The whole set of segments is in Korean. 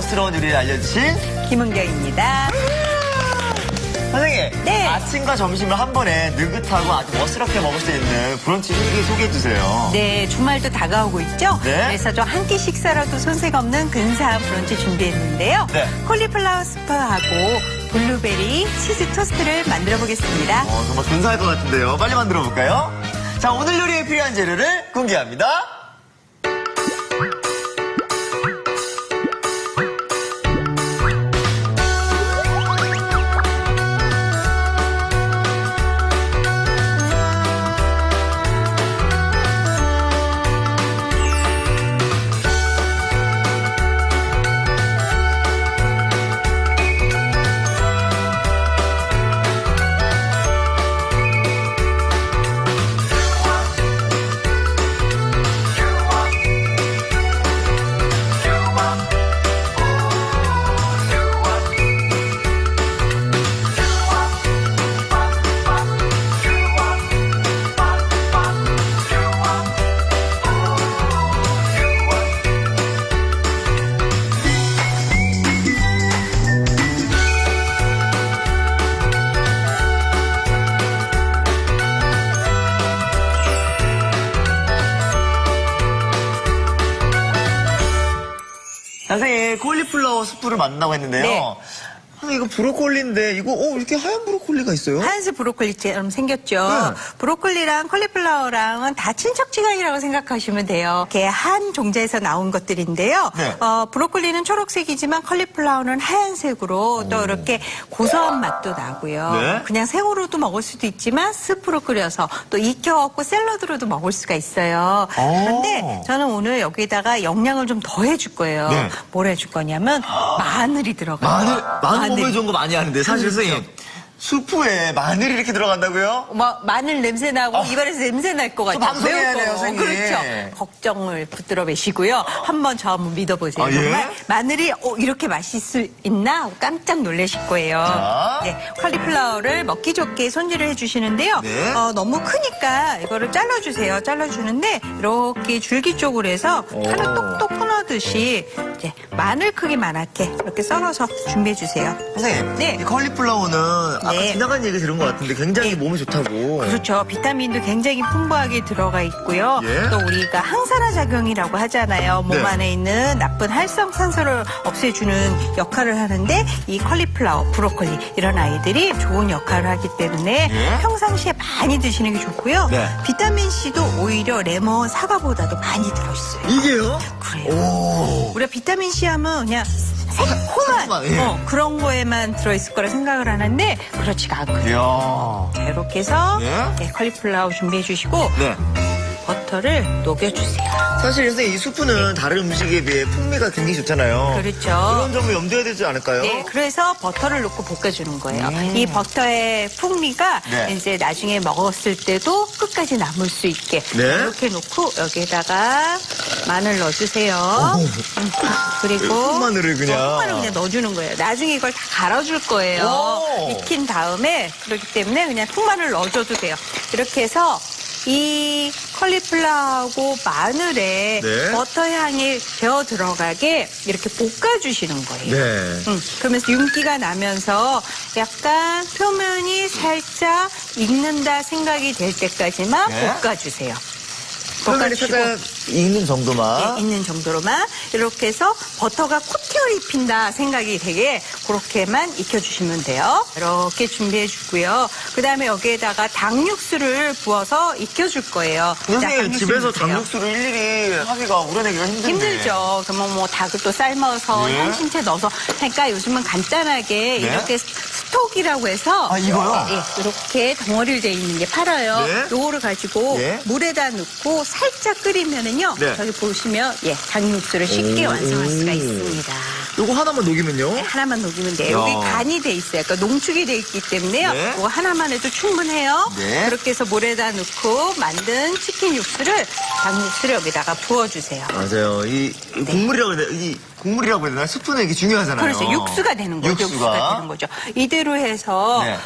멋스러운 요리를 알려주신 김은경입니다. 선생님, 네. 아침과 점심을 한 번에 느긋하고 아주 멋스럽게 먹을 수 있는 브런치 후기 소개해주세요. 네, 주말도 다가오고 있죠? 네. 그래서 좀 한 끼 식사라도 손색 없는 근사한 브런치 준비했는데요. 네. 콜리플라워 스프하고 블루베리 치즈 토스트를 만들어 보겠습니다. 정말 근사할 것 같은데요. 빨리 만들어 볼까요? 자, 오늘 요리에 필요한 재료를 공개합니다. 선생님, 콜리플라워 스프를 만든다고 했는데요. 네. 이거 브로콜리인데, 이거, 이렇게 하얀 브로콜리가 있어요? 하얀색 브로콜리처럼 생겼죠. 네. 브로콜리랑 콜리플라워랑은 다 친척지간이라고 생각하시면 돼요. 이렇게 한 종자에서 나온 것들인데요. 네. 브로콜리는 초록색이지만 콜리플라워는 하얀색으로 또 이렇게 고소한 맛도 나고요. 네. 그냥 생으로도 먹을 수도 있지만 스프로 끓여서 또 익혀갖고 샐러드로도 먹을 수가 있어요. 그런데 저는 오늘 여기다가 영양을 좀 더 해줄 거예요. 네. 뭘 해줄 거냐면 마늘이 들어가요. 마늘 몸에 좋은 거 많이 하는데, 사실 그렇죠. 선생님, 수프에 마늘이 이렇게 들어간다고요? 마늘 냄새 나고 입안에서 냄새 날 것 같아요. 방송해야 매울 돼요, 거. 선생님. 그렇죠. 걱정을 붙들어 매시고요. 한번 저 한번 믿어보세요. 아, 예? 정말 마늘이 이렇게 맛있을 수 있나 하고 깜짝 놀라실 거예요. 자. 네, 컬리플라워를 먹기 좋게 손질을 해주시는데요. 네. 너무 크니까 이거를 잘라주세요. 잘라주는데 이렇게 줄기 쪽으로 해서 칼을 똑똑 끊어듯이 이제 마늘 크기만하게 이렇게 썰어서 준비해주세요. 선생님, 네. 이 컬리플라워는 아까 네. 지나간 얘기 들은 것 같은데 굉장히 몸에 좋다고. 그렇죠. 비타민도 굉장히 풍부하게 들어가 있고요. 예? 또 우리가 항산화 작용이라고 하잖아요. 몸 네. 안에 있는 나쁜 활성산소를 없애주는 역할을 하는데 이 컬리플라워, 브로콜리 이런 아이들이 좋은 역할을 하기 때문에 예? 평상시에 많이 드시는 게 좋고요. 네. 비타민C도 오히려 레몬, 사과보다도 많이 들어있어요. 이게요? 그래요. 오. 우리가 비타민C 하면 그냥 새콤한 예. 그런 거에만 들어있을 거라 생각을 하는데 그렇지가 않거든요. 이야. 자, 이렇게 해서 예? 네, 컬리플라워 준비해 주시고 네. 버터를 녹여주세요. 사실 선생님, 이 수프는 다른 음식에 비해 풍미가 굉장히 좋잖아요. 그렇죠. 그런 점을 염두해야 되지 않을까요? 네, 그래서 버터를 넣고 볶아주는 거예요. 이 버터의 풍미가 네. 이제 나중에 먹었을 때도 끝까지 남을 수 있게 네. 이렇게 놓고 여기에다가 마늘 넣어주세요. 그리고 콩마늘을 그냥. 콩마늘 그냥 넣어주는 거예요. 나중에 이걸 다 갈아줄 거예요. 오. 익힌 다음에 그렇기 때문에 그냥 콩마늘 넣어줘도 돼요. 이렇게 해서 이 컬리플라워하고 마늘에 네. 버터 향이 배어 들어가게 이렇게 볶아주시는 거예요. 네. 그러면서 윤기가 나면서 약간 표면이 살짝 익는다 생각이 될 때까지만 네. 볶아주세요. 표면이 살짝 익는 정도만. 네, 있는 정도로만 이렇게 해서 버터가 코팅을 입힌다 생각이 되게 그렇게만 익혀주시면 돼요. 이렇게 준비해주고요. 그 다음에 여기에다가 닭육수를 부어서 익혀줄 거예요. 선생님, 닭육수 집에서 넣으세요. 닭육수를 일일이 하기가 우려내기가 힘든데. 힘들죠. 그러면 뭐 닭을 또 삶아서 네. 향신채 넣어서 하니까 요즘은 간단하게 네. 이렇게 스톡이라고 해서 아, 이거요? 예, 이렇게 덩어리로 돼 있는 게 팔아요. 네. 요거를 가지고 네. 물에다 넣고 살짝 끓이면은요. 네. 저기 보시면 예, 닭육수를 쉽게 완성할 수가 있습니다. 요거 하나만 녹이면요? 네, 하나만 녹이면 돼요. 여기 야. 간이 돼 있어요. 그러니까 농축이 돼 있기 때문에요. 네. 이거 하나만 해도 충분해요. 네. 그렇게 해서 물에다 넣고 만든 치킨 육수를 닭육수를 여기다가 부어주세요. 맞아요. 이 국물이라고 해야 돼. 이 국물이라고 해야 되나요? 스프는 이게 중요하잖아요. 그렇죠. 육수가 되는 거죠. 육수가 되는 거죠. 이대로 해서 네.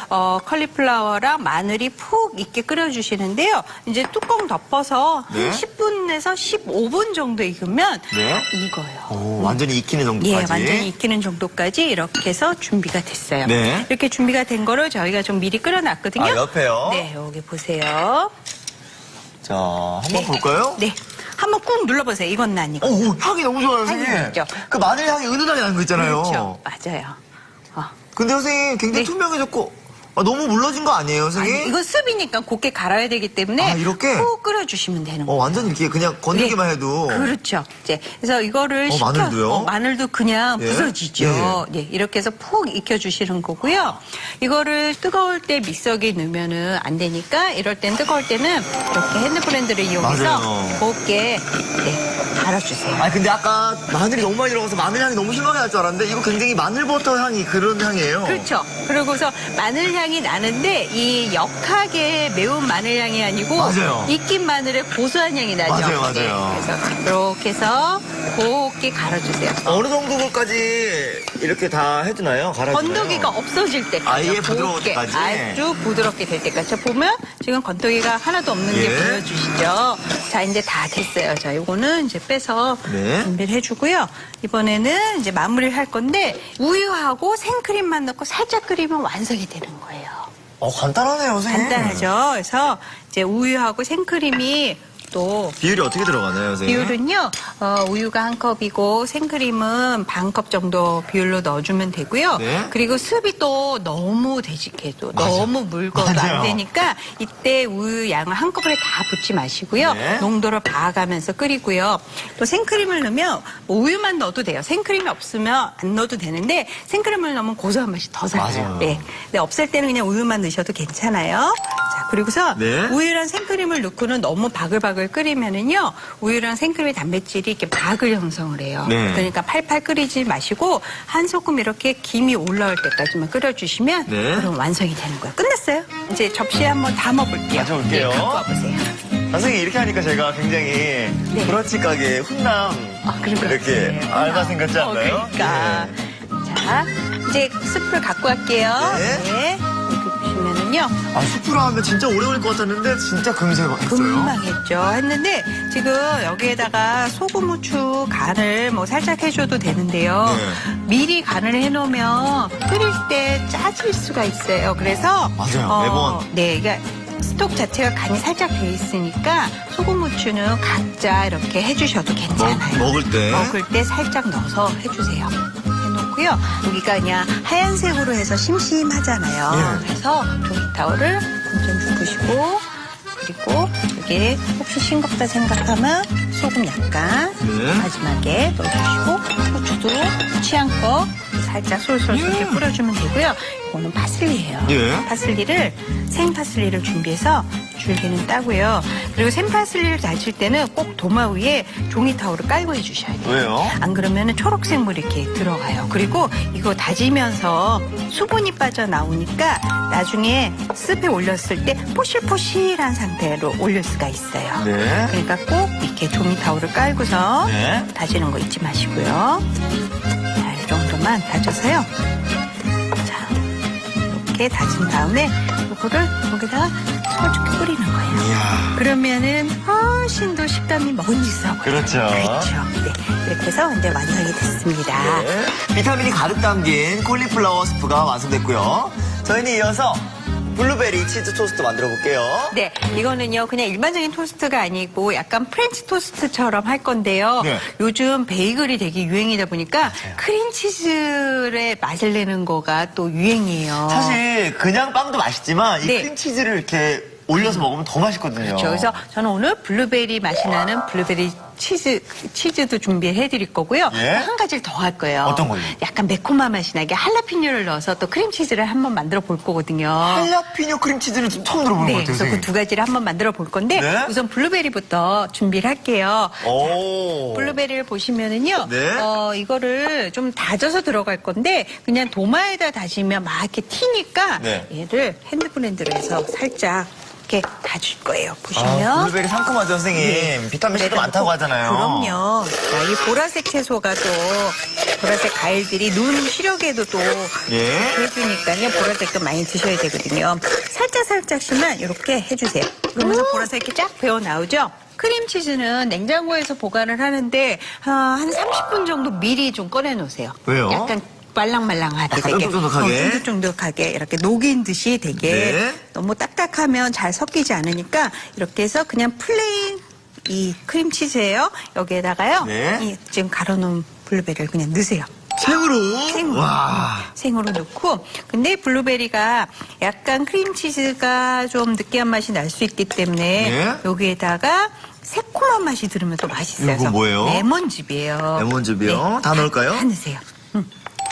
컬리플라워랑 마늘이 푹 익게 끓여주시는데요. 이제 뚜껑 덮어서 네. 한 10분에서 15분 정도 익으면 네. 익어요. 오, 완전히 익히는 정도까지. 예, 완전히 익히는 정도까지 이렇게 해서 준비가 됐어요. 네. 이렇게 준비가 된 거를 저희가 좀 미리 끓여놨거든요. 아, 옆에요? 네, 여기 보세요. 자, 한번 볼까요? 네. 한번 꾹 눌러보세요. 익었나 안 익었나. 오, 향이 너무 좋아요, 선생님. 향이 있죠. 그 마늘 향이 은은하게 나는 거 있잖아요. 그렇죠. 맞아요. 근데 선생님 굉장히 네. 투명해졌고 너무 물러진 거 아니에요, 선생님? 아니, 이건 습이니까 곱게 갈아야 되기 때문에 아, 이렇게? 푹 끓여주시면 되는 거예요. 완전 이렇게 그냥 건들기만 네. 해도. 그렇죠. 이제 그래서 이거를 마늘도요? 마늘도 그냥 예. 부서지죠. 네, 이렇게 해서 푹 익혀주시는 거고요. 이거를 뜨거울 때 믹서기에 넣으면은 안 되니까 이럴 땐 뜨거울 때는 이렇게 핸드블렌더를 이용해서 맞아요. 곱게 갈아주세요. 아니, 근데 아까 마늘이 너무 많이 들어가서 마늘 향이 너무 심하게 날 줄 알았는데 이거 굉장히 마늘버터 향이 그런 향이에요. 그렇죠. 그러고서 마늘 향이 나는데 이 역하게 매운 마늘 향이 아니고 맞아요. 익힌 마늘의 고소한 향이 나죠. 맞아요, 맞아요. 네, 그래서 이렇게 해서 곱게 갈아주세요. 어느 정도까지 이렇게 다 해주나요? 갈아주나요? 건더기가 없어질 때까지. 아예 부드러울 곱게, 때까지? 아주 부드럽게 될 때까지. 자, 보면 지금 건더기가 하나도 없는 게 예. 보여주시죠. 자, 이제 다 됐어요. 자, 요거는 이제 빼서 네. 준비를 해주고요. 이번에는 이제 마무리를 할 건데 우유하고 생크림만 넣고 살짝 끓이면 완성이 되는 거예요. 간단하네요, 선생님. 간단하죠. 그래서 이제 우유하고 생크림이 또 비율이 어떻게 들어가나요, 선생님? 비율은요, 우유가 한 컵이고 생크림은 반 컵 정도 비율로 넣어주면 되고요. 네. 그리고 습이 또 너무 되직해도 맞아. 너무 묽어도 맞아요. 안 되니까 이때 우유 양을 한꺼번에 다 붓지 마시고요. 네. 농도를 봐가면서 끓이고요. 또 생크림을 넣으면 뭐 우유만 넣어도 돼요. 생크림이 없으면 안 넣어도 되는데 생크림을 넣으면 고소한 맛이 더 살아요. 맞아요. 네. 근데 없을 때는 그냥 우유만 넣으셔도 괜찮아요. 자, 그리고서 네. 우유랑 생크림을 넣고는 너무 바글바글 끓이면은요, 우유랑 생크림의 단백질이 이렇게 박을 형성을 해요. 네. 그러니까 팔팔 끓이지 마시고 한 소끔 이렇게 김이 올라올 때까지만 끓여주시면 네. 그럼 완성이 되는 거예요. 끝났어요. 이제 접시에 한번 담아볼게요. 가져올게요. 네, 갖고 와보세요. 선생님 이렇게 하니까 제가 굉장히 네. 브런치 가게 훈남 그런 것 이렇게 같아요. 알바생 같지 않나요? 그러니까. 자, 이제 스프를 갖고 갈게요. 네. 이렇게 보시면은요. 수프로 하면 진짜 오래 걸릴 것 같았는데 진짜 금세 했어요. 금방 했죠. 했는데 지금 여기에다가 소금, 후추 간을 뭐 살짝 해줘도 되는데요. 네. 미리 간을 해놓으면 끓일 때 짜질 수가 있어요. 그래서 맞아요. 매번. 네, 그러니까 스톡 자체가 간이 살짝 돼 있으니까 소금, 후추는 각자 이렇게 해주셔도 괜찮아요. 먹을 때 살짝 넣어서 해주세요. 해놓고요. 여기가 그냥 하얀색으로 해서 심심하잖아요. 예. 그래서 종이타올을 좀 붓으시고 그리고 여기에 혹시 싱겁다 생각하면 소금 약간 네. 마지막에 넣어주시고 후추도 취향껏 살짝 솔솔솔 뿌려주면 되고요. 이거는 파슬리예요. 예. 파슬리를 생파슬리를 준비해서 줄기는 따고요. 그리고 생파슬리를 다질 때는 꼭 도마 위에 종이타올을 깔고 해주셔야 돼요. 왜요? 안 그러면 초록색 물이 이렇게 들어가요. 그리고 이거 다지면서 수분이 빠져나오니까 나중에 습에 올렸을 때 포실포실한 상태로 올릴 수가 있어요. 네. 그러니까 꼭 이렇게 종이타올을 깔고서 네. 다지는 거 잊지 마시고요. 자, 이 정도만 다져서요. 자, 이렇게 다진 다음에 이거를 여기다가 서죽게 뿌리는 거예요. 이야. 그러면은 훨씬 더 식감이 먹은지스러워요. 그렇죠. 그렇죠. 네, 이렇게 해서 이제 완성이 됐습니다. 네. 비타민이 가득 담긴 콜리플라워 스프가 완성됐고요. 저희는 이어서 블루베리 치즈 토스트 만들어 볼게요. 네, 이거는요 그냥 일반적인 토스트가 아니고 약간 프렌치 토스트처럼 할 건데요. 네. 요즘 베이글이 되게 유행이다 보니까 크림치즈의 맛을 내는 거가 또 유행이에요. 사실 그냥 빵도 맛있지만 이 네. 크림치즈를 이렇게 올려서 먹으면 더 맛있거든요. 그렇죠. 그래서 저는 오늘 블루베리 맛이 나는 블루베리 치즈도 준비해 드릴 거고요. 예? 한 가지를 더 할 거예요. 어떤 거요? 약간 매콤한 맛이 나게 할라피뇨를 넣어서 또 크림치즈를 한번 만들어 볼 거거든요. 할라피뇨 크림치즈는 좀 처음 들어보는 네, 것 같아요. 그래서 그 선생님. 두 가지를 한번 만들어 볼 건데 네? 우선 블루베리부터 준비를 할게요. 오. 블루베리를 보시면은요, 네. 이거를 좀 다져서 들어갈 건데 그냥 도마에다 다지면 막 이렇게 튀니까 네. 얘를 핸드블렌더로 해서 살짝 이렇게 다질 거예요. 보시면. 블루베리 상큼하죠, 선생님. 비타민 C도 많다고 하잖아요. 그럼요. 자, 이 보라색 채소가 또 보라색 과일들이 눈 시력에도 또 예. 해주니까요. 보라색도 많이 드셔야 되거든요. 살짝씩만 이렇게 해주세요. 그러면서 보라색이 쫙 배어 나오죠. 크림치즈는 냉장고에서 보관을 하는데 한 30분 정도 미리 좀 꺼내 놓으세요. 왜요? 약간 말랑말랑하게 약간 되게 쫀득쫀득하게? 쫀득쫀득하게 이렇게 녹인 듯이 되게 네. 너무 딱딱하면 잘 섞이지 않으니까 이렇게 해서 그냥 플레인 이 크림치즈예요. 여기에다가요. 네. 이 지금 갈아놓은 블루베리를 그냥 넣으세요. 생으로? 생으로. 와. 생으로 넣고. 근데 블루베리가 약간 크림치즈가 좀 느끼한 맛이 날 수 있기 때문에 네. 여기에다가 새콤한 맛이 들으면 또 맛있어요. 이거 뭐예요? 레몬즙이에요. 레몬즙이요? 다 넣을까요? 다 넣으세요.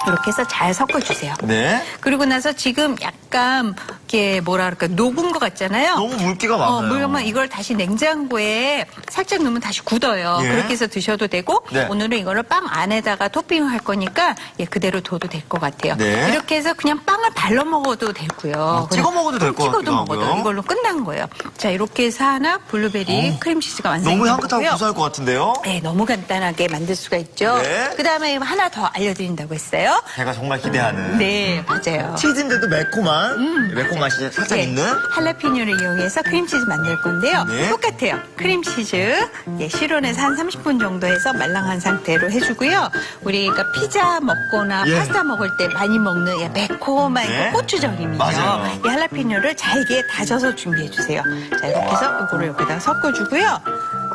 이렇게 해서 잘 섞어주세요. 네. 그리고 나서 지금 약간 이게 뭐라 그럴까 녹은 것 같잖아요. 너무 물기가 많아요. 물면 이걸 다시 냉장고에 살짝 넣으면 다시 굳어요. 예. 그렇게 해서 드셔도 되고 네. 오늘은 이거를 빵 안에다가 토핑을 할 거니까 그대로 둬도 될 것 같아요. 네. 이렇게 해서 그냥 빵을 발라 먹어도 되고요. 찍어 먹어도 될 것 찍어도 같기도 먹어도 하고요. 이걸로 끝난 거예요. 자 이렇게 해서 하나 블루베리 크림치즈가 완성이 너무 된 향긋하고 거고요. 구수할 것 같은데요? 네, 너무 간단하게 만들 수가 있죠. 네. 그다음에 하나 더 알려드린다고 했어요. 제가 정말 기대하는. 네, 맞아요. 치즈인데도 매콤한, 매콤 맛이 살짝 네, 있는. 할라피뇨를 이용해서 크림치즈 만들 건데요. 네. 똑같아요. 크림치즈 실온에서 한 30분 정도 해서 말랑한 상태로 해주고요. 우리가 피자 먹거나 예. 파스타 먹을 때 많이 먹는 매콤한 네. 고추전임이죠. 맞아요. 이 할라피뇨를 잘게 다져서 준비해 주세요. 자, 이렇게 해서 이거를 여기다 섞어주고요.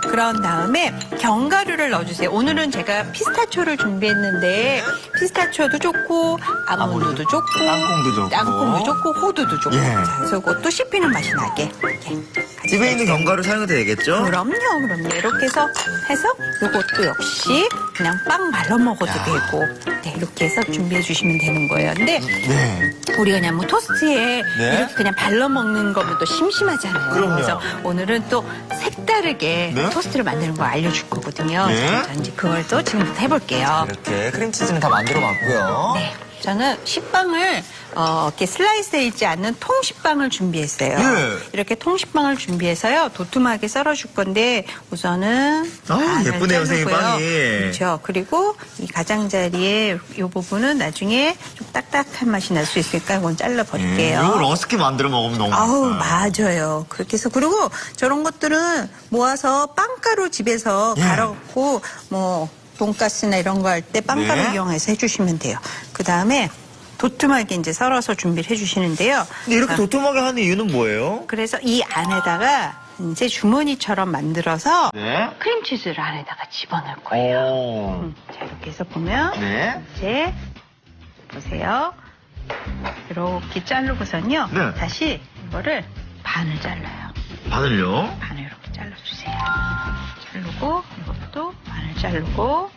그런 다음에 견과류를 넣어주세요. 오늘은 제가 피스타초를 준비했는데 피스타초도 좋고 아몬드도 좋고 땅콩도 좋고. 땅콩도 좋고 호두도 좋고 예. 자, 그래서 이것도 씹히는 맛이 나게 이렇게 집에 있는 견과류 사용해도 되겠죠? 그럼요. 이렇게 해서 이것도 역시 그냥 빵 말아 먹어도 되고 네, 이렇게 해서 준비해 주시면 되는 거예요. 근데 네. 우리가 그냥 뭐 토스트에 네. 이렇게 그냥 발라 먹는 거면 또 심심하잖아요. 그럼요. 그래서 오늘은 또 색다르게 네. 토스트를 만드는 거 알려줄 거거든요. 네. 자, 이제 그걸 또 지금부터 해볼게요. 이렇게 크림치즈는 다 만들어 봤고요. 네. 저는 식빵을 이렇게 슬라이스 있지 않는 통식빵을 준비했어요. 예. 이렇게 통식빵을 준비해서요. 도톰하게 썰어줄 건데 우선은 반을 예쁘네요, 선생님, 자르고요. 빵이. 그렇죠. 그리고 이 가장자리에 이 부분은 나중에 좀 딱딱한 맛이 날 수 있으니까 이건 잘라버릴게요. 이거 러스키 만들어 먹으면 너무 아우, 맛있어요. 맞아요. 그렇게 해서, 그리고 저런 것들은 모아서 빵가루 집에서 예. 갈아갖고, 뭐, 돈가스나 이런 거 할 때 빵가루 네. 이용해서 해주시면 돼요. 그 다음에 도톰하게 이제 썰어서 준비를 해주시는데요. 근데 이렇게 자, 도톰하게 하는 이유는 뭐예요? 그래서 이 안에다가 이제 주머니처럼 만들어서 네. 크림치즈를 안에다가 집어넣을 거예요. 오. 자, 이렇게 해서 보면 네. 이제 보세요. 이렇게 자르고선요. 네. 다시 이거를 반을 잘라요. 바늘요? 반을 이렇게 잘라주세요. 자르고 이것도 반을 자르고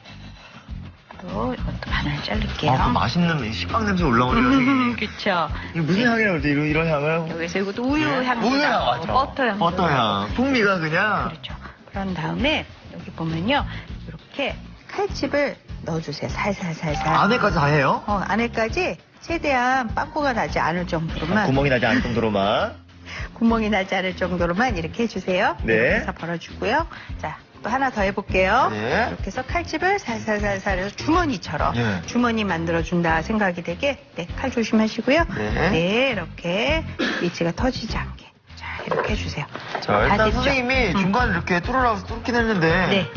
또 이것도 반을 자를게요. 그 맛있는 식빵 냄새 올라오네요. 그렇죠. 이게 무슨 향이 나지? 이런 향을? 여기서 이것도 우유 향도 우유 향 나고 맞죠? 버터 향도 버터 향. 나고. 풍미가 그냥. 그렇죠. 그런 다음에 여기 보면요. 이렇게 칼집을 넣어주세요. 살살살살. 안에까지 다 해요? 안에까지 최대한 빵꾸가 나지 않을 정도로만 구멍이 나지 않을 정도로만. 구멍이 나지 않을 정도로만 이렇게 해주세요. 네. 이렇게 해서 벌어주고요. 자, 또 하나 더 해볼게요. 네. 이렇게 해서 칼집을 살살살살 해서 주머니처럼 네. 주머니 만들어준다 생각이 되게 칼 조심하시고요. 네. 이렇게 위치가 터지지 않게. 자, 이렇게 해주세요. 자, 다 일단 됐죠? 선생님이 중간에 이렇게 뚫긴 했는데. 네.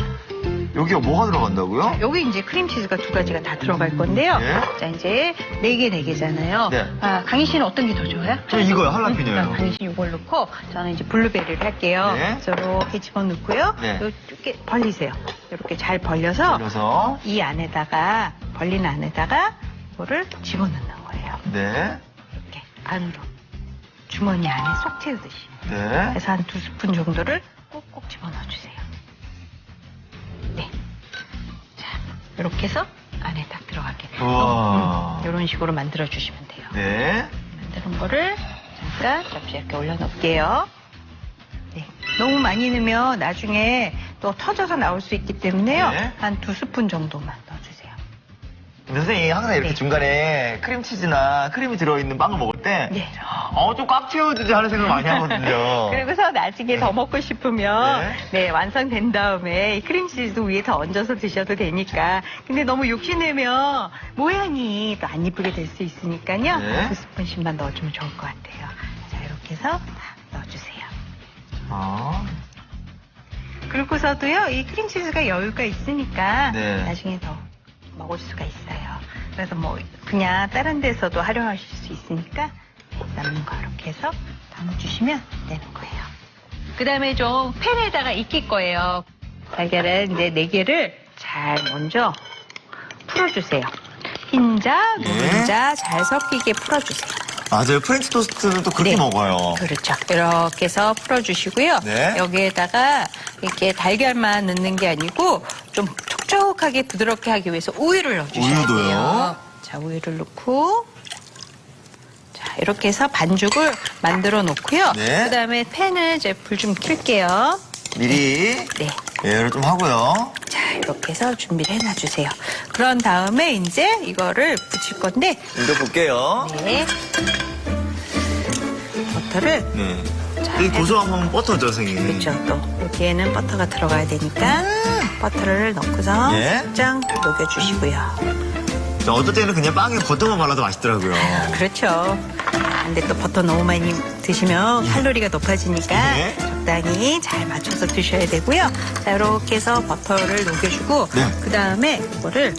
여기가 뭐가 들어간다고요? 여기 이제 크림치즈가 두 가지가 다 들어갈 건데요. 네. 자, 이제 4개잖아요. 네. 강희 씨는 어떤 게 더 좋아요? 저 이거요, 할라피뇨요. 강희 씨 이걸 넣고 저는 이제 블루베리를 할게요. 네. 그래서 이렇게 집어넣고요. 네. 이렇게 벌리세요. 이렇게 잘 벌려서 그래서. 이 안에다가 벌린 안에다가 이거를 집어넣는 거예요. 네. 이렇게 안으로 주머니 안에 쏙 채우듯이. 네. 그래서 한 2스푼 정도를 꼭꼭 집어넣어 주세요. 네. 자, 이렇게 해서 안에 딱 들어가게. 우와. 이런 식으로 만들어 주시면 돼요. 네. 만드는 거를 잠깐 접시에 이렇게 올려놓을게요. 네. 너무 많이 넣으면 나중에 또 터져서 나올 수 있기 때문에요. 네. 한 2스푼 정도만 넣어주세요. 선생님이 항상 이렇게 네. 중간에 크림치즈나 크림이 들어있는 빵을 먹을 때, 네. 좀 꽉 채워주지 하는 생각 많이 하거든요. 그리고서 나중에 더 먹고 싶으면 네. 네, 완성된 다음에 이 크림치즈도 위에 더 얹어서 드셔도 되니까. 근데 너무 욕심내면 모양이 또 안 이쁘게 될 수 있으니까요. 네. 2스푼씩만 넣어주면 좋을 것 같아요. 자, 이렇게 해서 다 넣어주세요. 아, 그리고서도요, 이 크림치즈가 여유가 있으니까 네. 나중에 더 먹을 수가 있어요. 그래서 뭐 그냥 다른 데서도 활용하실 수 있으니까 남는 거 이렇게 해서 담아주시면 되는 거예요. 그 다음에 좀 팬에다가 익힐 거예요. 달걀은 이제 4개를 잘 먼저 풀어주세요. 흰자, 노른자 잘 섞이게 풀어주세요. 맞아요. 프렌치 토스트는 또 그렇게 네. 먹어요. 그렇죠. 이렇게 해서 풀어주시고요. 네. 여기에다가 이렇게 달걀만 넣는 게 아니고 좀 촉촉하게 부드럽게 하기 위해서 우유를 넣어주셔야 우유도요? 돼요. 자, 우유를 넣고 자, 이렇게 해서 반죽을 만들어 놓고요. 네. 그다음에 팬을 이제 불 좀 켤게요. 미리 네. 예열을 좀 하고요. 자, 이렇게 해서 준비를 해놔주세요. 그런 다음에 이제 이거를 붙일 건데 익혀볼게요. 네. 버터를 네. 자, 이 고소한 건 버터죠, 선생님. 그렇죠. 또 여기에는 버터가 들어가야 되니까 버터를 넣고서 예. 쫙 녹여주시고요. 자, 어떨 때는 그냥 빵에 버터만 발라도 맛있더라고요. 그렇죠. 근데 또 버터 너무 많이 드시면 칼로리가 높아지니까 네. 적당히 잘 맞춰서 드셔야 되고요. 자, 이렇게 해서 버터를 녹여주고 네. 그 다음에 이거를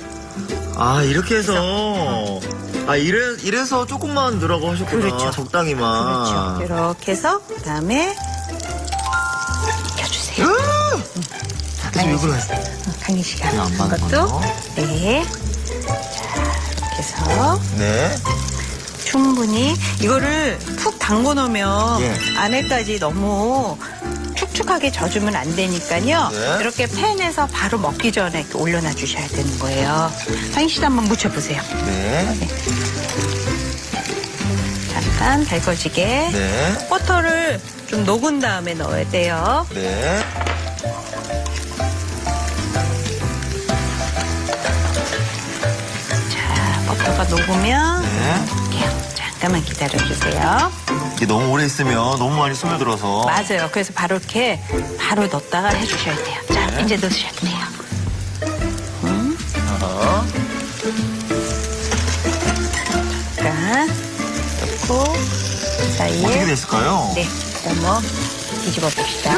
아, 이렇게 해서. 아, 이래서 조금만 넣으라고 하셨구나. 그렇죠. 적당히만. 그렇죠. 이렇게 해서 그 다음에 익혀주세요. 지금 왜 그러세요? 강희 씨가 이거 안 한 맞는 것도 거죠? 네. 자, 이렇게 해서 네. 충분히 이거를 푹 담궈 놓으면 예. 안에까지 너무 축축하게 져주면 안 되니까요. 네. 이렇게 팬에서 바로 먹기 전에 이렇게 올려놔 주셔야 되는 거예요. 상희 씨도 한번 묻혀보세요. 네. 잠깐 달궈지게. 네. 버터를 좀 녹은 다음에 넣어야 돼요. 네. 자, 버터가 녹으면 네. 이렇게 잠깐만 기다려주세요. 이게 너무 오래 있으면 너무 많이 스며들어서. 맞아요. 그래서 바로 이렇게 바로 넣었다가 해주셔야 돼요. 자, 네. 이제 넣으셔도 돼요. 어. 잠깐 넣고 그 사이에 어떻게 됐을까요? 네, 한번 뒤집어 봅시다.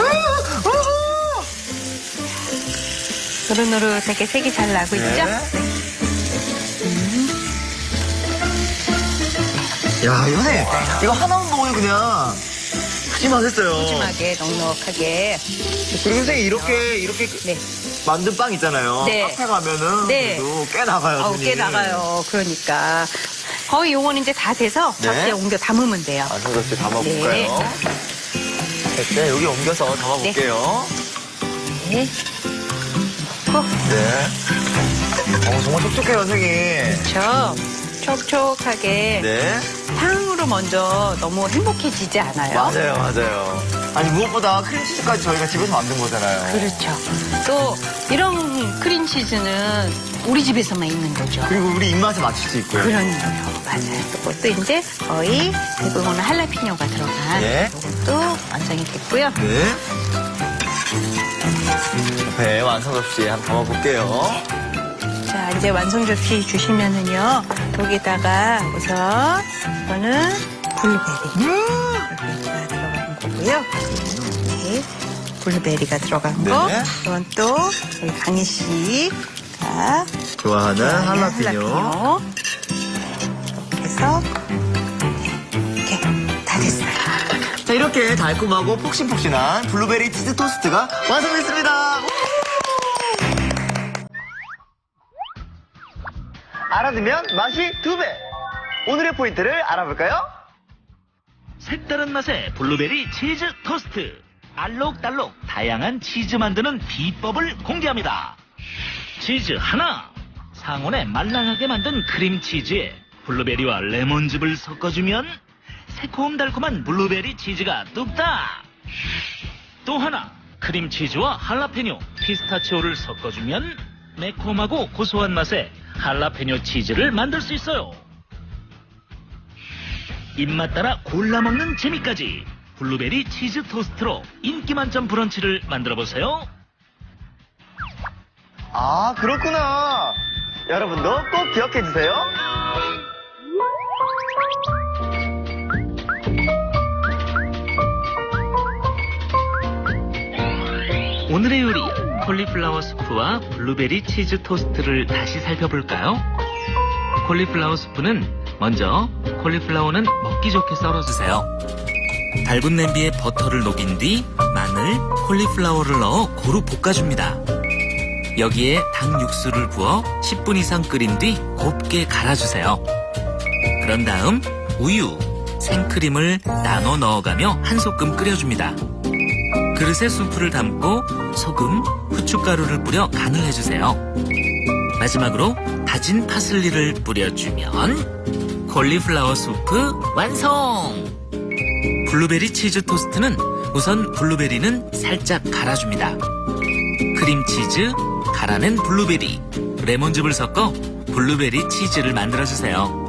노릇노릇하게 색이 잘 나고 네. 있죠? 야, 선생님. 이거 하나만 먹으면 그냥 푸짐하겠어요. 푸짐하게 넉넉하게. 그리고 선생님, 이렇게 네. 만든 빵 있잖아요. 네. 카페 가면은 네. 그래도 꽤 나가요. 어우, 꽤 손님이. 나가요. 그러니까. 거의 요건 이제 다 돼서 네. 접시에 옮겨 담으면 돼요. 아, 성섭씨 담아볼까요? 네. 네, 여기 옮겨서 담아볼게요. 네. 넣고. 네. 정말 촉촉해요, 선생님. 그렇죠. 촉촉하게 네. 향으로 먼저 너무 행복해지지 않아요? 맞아요, 맞아요. 아니, 무엇보다 크림치즈까지 저희가 집에서 만든 거잖아요. 그렇죠. 또 이런 크림치즈는 우리 집에서만 있는 거죠. 그리고 우리 입맛에 맞출 수 있고요. 그런 거요. 맞아요. 그것도 이제 거의 대부분은 할라피뇨가 들어간 네. 이것도 완성이 됐고요. 네. 네, 완성 접시에 한번 담아볼게요. 자, 이제 완성 접시 주시면은요. 여기다가 우선 이거는 블루베리. 블루베리가 들어간 거고요. 네. 블루베리가 들어간 거. 네. 이건 또 우리 강희 씨가 좋아하는 할라피뇨. 이렇게 해서 이렇게 다 됐어요. 자, 이렇게 달콤하고 폭신폭신한 블루베리 치즈 토스트가 완성됐습니다. 알아두면 맛이 2배. 오늘의 포인트를 알아볼까요? 색다른 맛의 블루베리 치즈 토스트. 알록달록 다양한 치즈 만드는 비법을 공개합니다. 치즈 하나. 상온에 말랑하게 만든 크림치즈에 블루베리와 레몬즙을 섞어주면 새콤달콤한 블루베리 치즈가 뚝딱. 또 하나. 크림치즈와 할라페뇨, 피스타치오를 섞어주면 매콤하고 고소한 맛의 할라페뇨 치즈를 만들 수 있어요. 입맛 따라 골라 먹는 재미까지 블루베리 치즈 토스트로 인기 만점 브런치를 만들어 보세요. 아, 그렇구나. 여러분도 꼭 기억해 주세요. 오늘의 요리 콜리플라워 수프와 블루베리 치즈 토스트를 다시 살펴볼까요? 콜리플라워 수프는 먼저 콜리플라워는 먹기 좋게 썰어주세요. 달군 냄비에 버터를 녹인 뒤 마늘, 콜리플라워를 넣어 고루 볶아줍니다. 여기에 닭 육수를 부어 10분 이상 끓인 뒤 곱게 갈아주세요. 그런 다음 우유, 생크림을 나눠 넣어가며 한 소끔 끓여줍니다. 그릇에 수프를 담고 소금, 후춧가루를 뿌려 간을 해주세요. 마지막으로 다진 파슬리를 뿌려주면 콜리플라워 수프 완성! 블루베리 치즈 토스트는 우선 블루베리는 살짝 갈아줍니다. 크림치즈, 갈아낸 블루베리, 레몬즙을 섞어 블루베리 치즈를 만들어주세요.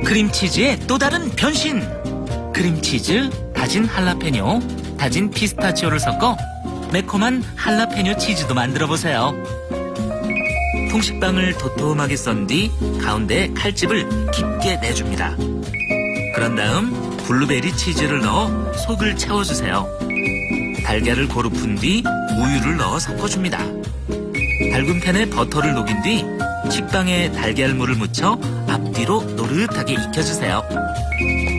크림치즈의 또 다른 변신! 크림치즈, 다진 할라페뇨, 다진 피스타치오를 섞어 매콤한 할라페뇨 치즈도 만들어보세요. 통식빵을 도톰하게 썬 뒤 가운데 칼집을 깊게 내줍니다. 그런 다음 블루베리 치즈를 넣어 속을 채워주세요. 달걀을 고루 푼 뒤 우유를 넣어 섞어줍니다. 달군 팬에 버터를 녹인 뒤 식빵에 달걀물을 묻혀 앞뒤로 노릇하게 익혀주세요.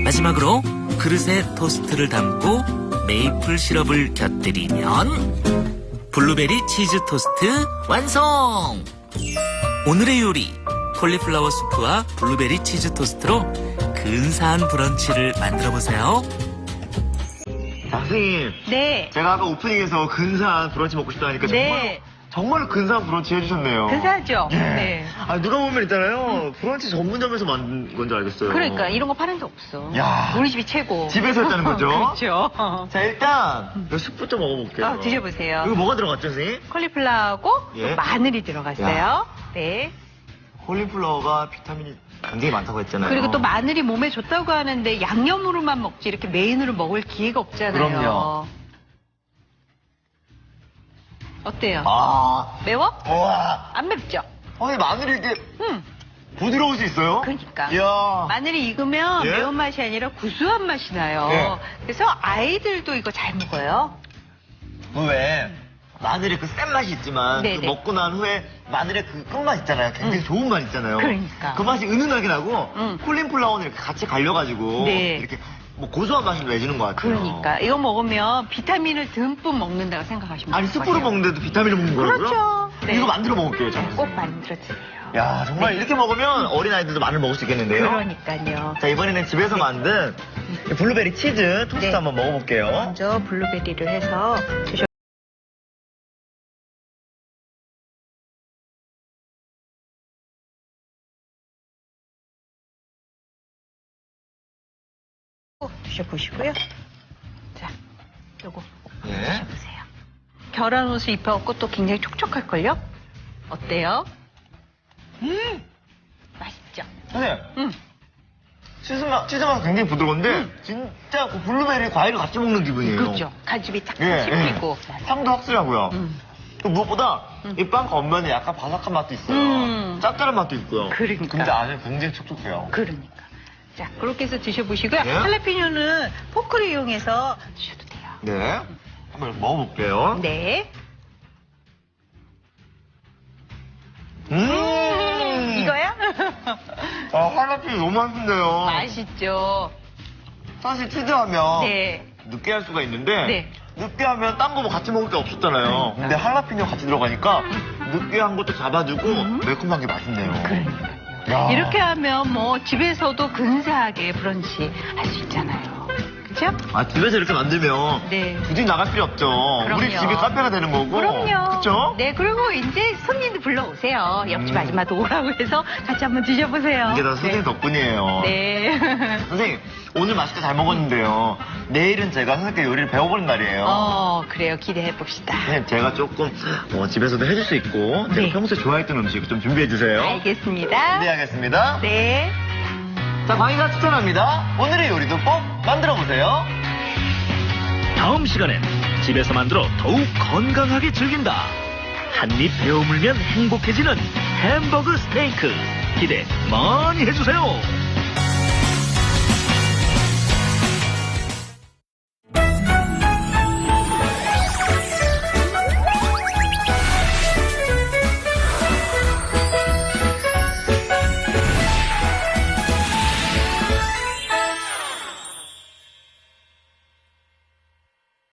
마지막으로 그릇에 토스트를 담고 메이플 시럽을 곁들이면 블루베리 치즈 토스트 완성! 오늘의 요리 콜리플라워 수프와 블루베리 치즈 토스트로 근사한 브런치를 만들어보세요. 자, 선생님. 네. 제가 아까 오프닝에서 근사한 브런치 먹고 싶다니까 네. 정말 근사한 브런치 해주셨네요. 근사하죠? 예. 네. 아, 누가 보면 있잖아요. 브런치 전문점에서 만든 건 줄 알겠어요. 그러니까 이런 거 파는 데 없어. 야. 우리 집이 최고. 집에서 했다는 거죠? 그렇죠. 자, 일단 이 숯부터 먹어볼게요. 드셔보세요. 이거 뭐가 들어갔죠, 선생님? 콜리플라워하고 예. 또 마늘이 들어갔어요. 네. 콜리플라워가 비타민이 굉장히 많다고 했잖아요. 그리고 또 마늘이 몸에 좋다고 하는데 양념으로만 먹지 이렇게 메인으로 먹을 기회가 없잖아요. 그럼요. 어때요? 아, 매워? 우와. 안 맵죠? 근데 마늘이 이렇게 응. 부드러울 수 있어요? 그러니까. 이야. 마늘이 익으면 예? 매운맛이 아니라 구수한 맛이 나요. 예. 그래서 아이들도 이거 잘 먹어요. 왜 마늘의 그 센 맛이 있지만 그 네네. 먹고 난 후에 마늘의 그 끝맛 있잖아요. 굉장히 좋은 맛 있잖아요. 그러니까. 그 맛이 은은하게 나고 콜린플라워는 이렇게 같이 갈려가지고 네. 이렇게 뭐 고소한 맛이 내주는 것 같아요. 그러니까 이거 먹으면 비타민을 듬뿍 먹는다고 생각하시면 아니 될 것 숯불로 같아요. 먹는데도 비타민을 먹는 거라고요? 그렇죠. 네. 이거 만들어 먹을게요. 저는. 꼭 만들어 드세요. 야, 정말 이렇게 먹으면 어린아이들도 마늘 먹을 수 있겠는데요? 그러니까요. 자, 이번에는 집에서 만든 이 블루베리 치즈 토스트 네. 한번 먹어볼게요. 먼저 블루베리를 해서 드셔보시고요. 자, 요거 예. 드셔보세요. 계란 옷을 입혀갖고 또 굉장히 촉촉할걸요? 어때요? 맛있죠? 선생님, 음. 치즈맛 굉장히 부드러운데 진짜 그 블루베리 과일을 같이 먹는 기분이에요. 그렇죠. 가집이 탁 예, 씹히고. 향도 확실하고요. 음. 또 무엇보다 이 빵 겉면에 약간 바삭한 맛도 있어요. 짭짤한 맛도 있고요. 그러니까. 근데 안에 굉장히 촉촉해요. 그러니까. 자, 그렇게 해서 드셔보시고요. 예? 할라피뇨는 포크를 이용해서 드셔도 돼요. 네. 한번 먹어볼게요. 네. 이거야? 아, 할라피뇨 너무 맛있는데요. 맛있죠. 사실 치즈하면 네. 느끼할 수가 있는데 네. 느끼하면 딴 거 뭐 같이 먹을 게 없었잖아요. 근데 할라피뇨 같이 들어가니까 느끼한 것도 잡아주고 매콤한 게 맛있네요. 그러니까요. 야. 이렇게 하면 뭐 집에서도 근사하게 브런치 할 수 있잖아요. 그죠? 아, 집에서 이렇게 만들면 네. 굳이 나갈 필요 없죠. 그럼요. 우리 집이 카페가 되는 거고. 그럼요. 그쵸? 네, 그리고 이제 손님들 불러오세요. 옆집 아줌마도 오라고 해서 같이 한번 드셔보세요. 이게 다 선생님 네. 덕분이에요. 네. 선생님, 오늘 맛있게 잘 먹었는데요. 내일은 제가 선생님께 요리를 배워보는 날이에요. 그래요. 기대해 봅시다. 선생님, 제가 조금 집에서도 해줄 수 있고 제가 네. 평소에 좋아했던 음식 좀 준비해 주세요. 알겠습니다. 기대하겠습니다. 네. 자, 광희가 추천합니다. 오늘의 요리도 꼭 만들어 보세요. 다음 시간엔 집에서 만들어 더욱 건강하게 즐긴다. 한입 베어물면 행복해지는 햄버거 스테이크. 기대 많이 해주세요.